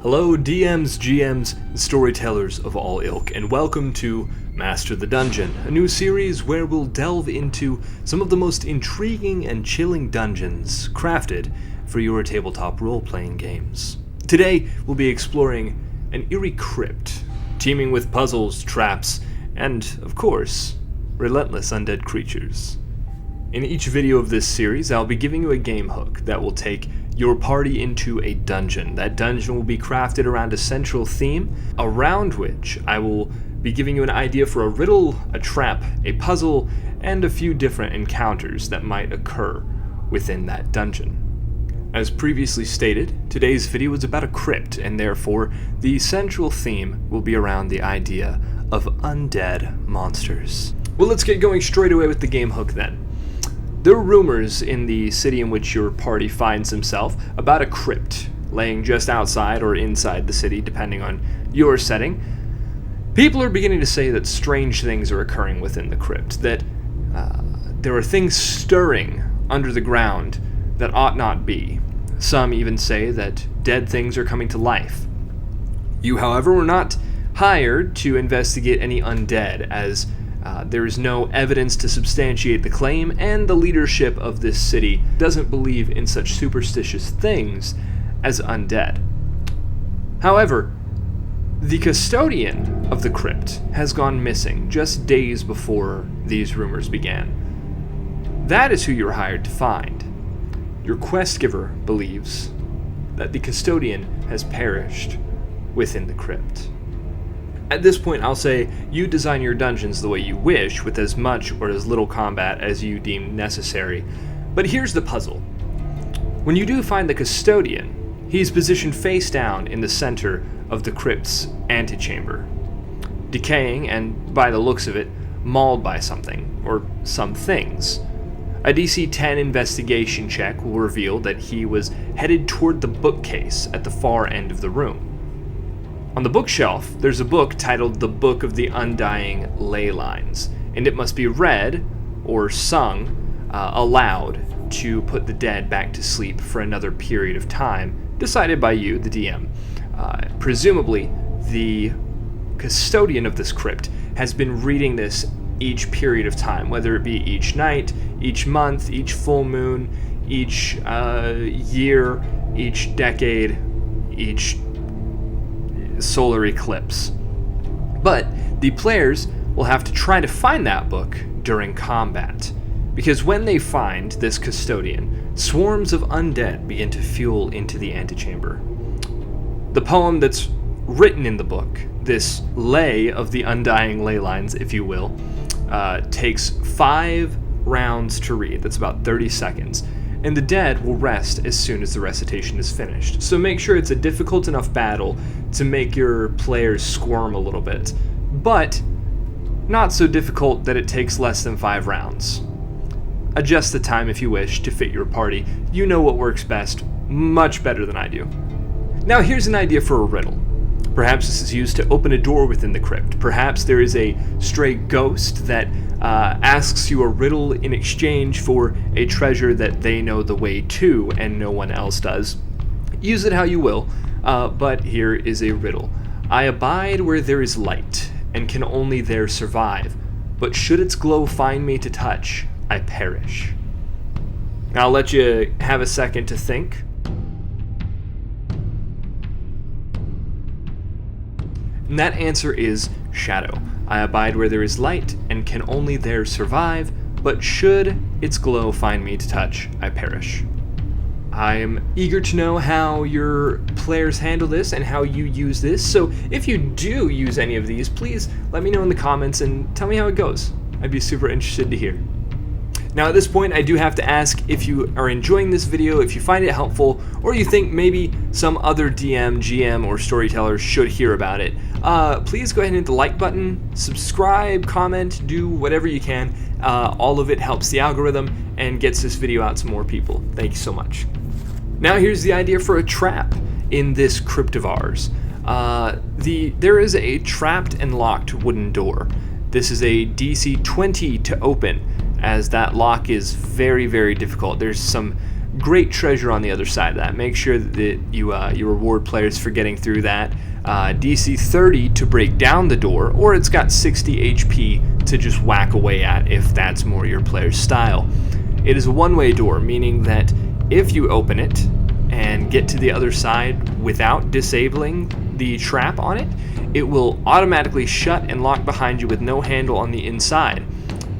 Hello DMs, GMs, and storytellers of all ilk, and welcome to Master the Dungeon, a new series where we'll delve into some of the most intriguing and chilling dungeons crafted for your tabletop role-playing games. Today, we'll be exploring an eerie crypt, teeming with puzzles, traps, and, of course, relentless undead creatures. In each video of this series, I'll be giving you a game hook that will take your party into a dungeon. That dungeon will be crafted around a central theme, around which I will be giving you an idea for a riddle, a trap, a puzzle, and a few different encounters that might occur within that dungeon. As previously stated, today's video is about a crypt, and therefore the central theme will be around the idea of undead monsters. Well, let's get going straight away with the game hook then. There are rumors in the city in which your party finds himself about a crypt laying just outside or inside the city, depending on your setting. People are beginning to say that strange things are occurring within the crypt, that there are things stirring under the ground that ought not be. Some even say that dead things are coming to life. You, however, were not hired to investigate any undead, as there is no evidence to substantiate the claim, and the leadership of this city doesn't believe in such superstitious things as undead. However, the custodian of the crypt has gone missing just days before these rumors began. That is who you're hired to find. Your quest giver believes that the custodian has perished within the crypt. At this point, I'll say you design your dungeons the way you wish, with as much or as little combat as you deem necessary. But here's the puzzle. When you do find the custodian, he's positioned face down in the center of the crypt's antechamber, decaying and, by the looks of it, mauled by something, or some things. A DC 10 investigation check will reveal that he was headed toward the bookcase at the far end of the room. On the bookshelf, there's a book titled The Book of the Undying Ley Lines, and it must be read or sung aloud to put the dead back to sleep for another period of time, decided by you, the DM. Presumably, the custodian of this crypt has been reading this each period of time, whether it be each night, each month, each full moon, each year, each decade, each solar eclipse. But the players will have to try to find that book during combat, because when they find this custodian, swarms of undead begin to fuel into the antechamber. The poem that's written in the book, this lay of the undying ley lines, if you will, takes 5 rounds to read. That's about 30 seconds. And the dead will rest as soon as the recitation is finished. So make sure it's a difficult enough battle to make your players squirm a little bit, but not so difficult that it takes less than 5 rounds. Adjust the time if you wish to fit your party. You know what works best, much better than I do. Now here's an idea for a riddle. Perhaps this is used to open a door within the crypt. Perhaps there is a stray ghost that asks you a riddle in exchange for a treasure that they know the way to and no one else does. Use it how you will, but here is a riddle. I abide where there is light, and can only there survive, but should its glow find me to touch, I perish. I'll let you have a second to think. And that answer is shadow. I abide where there is light, and can only there survive, but should its glow find me to touch, I perish. I'm eager to know how your players handle this and how you use this, so if you do use any of these, please let me know in the comments and tell me how it goes. I'd be super interested to hear. Now at this point, I do have to ask if you are enjoying this video, if you find it helpful, or you think maybe some other DM, GM, or storyteller should hear about it. Please go ahead and hit the like button, subscribe, comment, do whatever you can. All of it helps the algorithm and gets this video out to more people. Thank you so much. Now here's the idea for a trap in this crypt of ours. There is a trapped and locked wooden door. This is a DC 20 to open, as that lock is very, very difficult. There's some great treasure on the other side of that. Make sure that you reward players for getting through that. DC 30 to break down the door, or it's got 60 HP to just whack away at if that's more your player's style. It is a one-way door, meaning that if you open it and get to the other side without disabling the trap on it, it will automatically shut and lock behind you with no handle on the inside.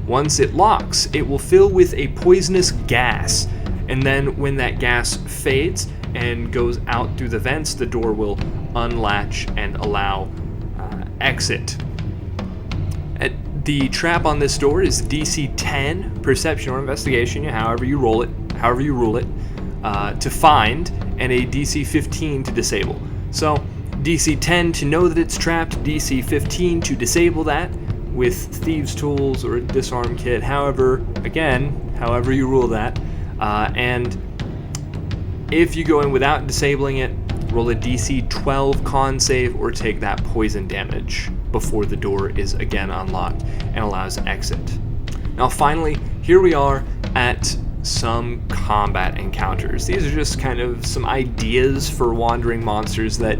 Once it locks, it will fill with a poisonous gas, and then when that gas fades and goes out through the vents, the door will unlatch and allow exit. The trap on this door is DC 10, Perception or Investigation, however you rule it, to find, and a DC 15 to disable. So DC 10 to know that it's trapped, DC 15 to disable that with Thieves' Tools or a Disarm Kit, however you rule that. And if you go in without disabling it, roll a DC 12 con save or take that poison damage before the door is again unlocked and allows exit. Now finally, here we are at some combat encounters. These are just kind of some ideas for wandering monsters that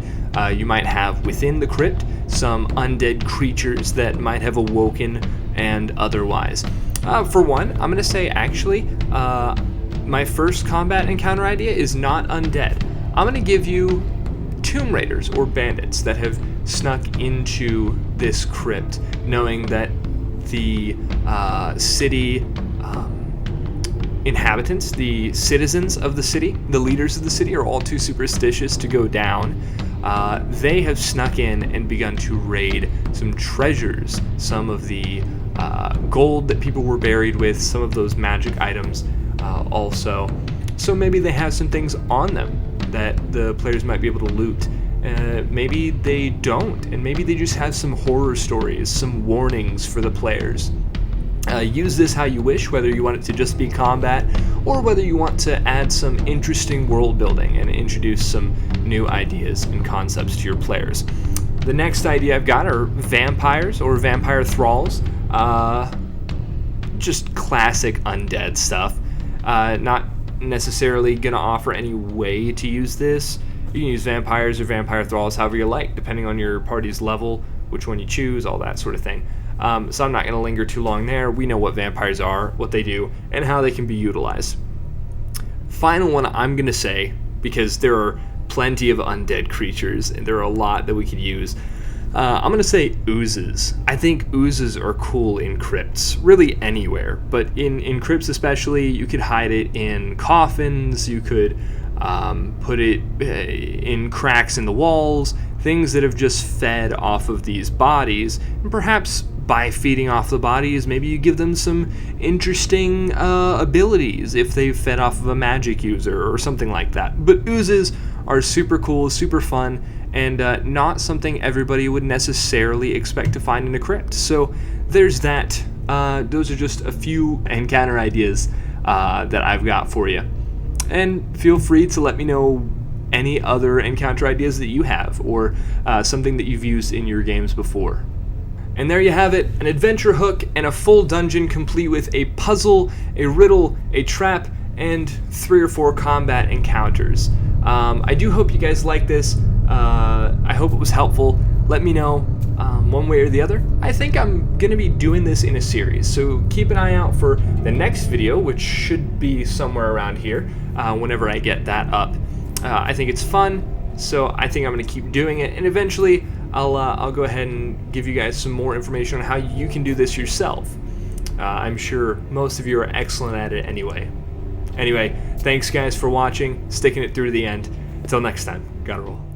you might have within the crypt, some undead creatures that might have awoken and otherwise. For one, I'm going to say actually, my first combat encounter idea is not undead. I'm going to give you tomb raiders or bandits that have snuck into this crypt, knowing that the city inhabitants, the citizens of the city, the leaders of the city are all too superstitious to go down. They have snuck in and begun to raid some treasures, some of the gold that people were buried with, some of those magic items also. So maybe they have some things on them that the players might be able to loot. Maybe they don't, and maybe they just have some horror stories, some warnings for the players. Use this how you wish, whether you want it to just be combat or whether you want to add some interesting world building and introduce some new ideas and concepts to your players. The next idea I've got are vampires or vampire thralls. Just classic undead stuff. Not necessarily going to offer any way to use this. You can use vampires or vampire thralls however you like, depending on your party's level, which one you choose, all that sort of thing. So I'm not going to linger too long there. We know what vampires are, what they do, and how they can be utilized. Final one I'm going to say, because there are plenty of undead creatures, and there are a lot that we could use. I'm going to say oozes. I think oozes are cool in crypts, really anywhere, but in crypts especially, you could hide it in coffins, you could put it in cracks in the walls, things that have just fed off of these bodies, and perhaps by feeding off the bodies, maybe you give them some interesting abilities if they've fed off of a magic user or something like that. But oozes are super cool, super fun, and not something everybody would necessarily expect to find in a crypt. So there's that. Those are just a few encounter ideas that I've got for you. And feel free to let me know any other encounter ideas that you have, or something that you've used in your games before. And there you have it, an adventure hook and a full dungeon complete with a puzzle, a riddle, a trap, and 3 or 4 combat encounters. I do hope you guys like this. I hope it was helpful. Let me know one way or the other. I think I'm going to be doing this in a series, so keep an eye out for the next video, which should be somewhere around here whenever I get that up. I think it's fun, so I think I'm going to keep doing it, and eventually I'll go ahead and give you guys some more information on how you can do this yourself. I'm sure most of you are excellent at it anyway. Anyway, thanks guys for watching, sticking it through to the end. Until next time, gotta roll.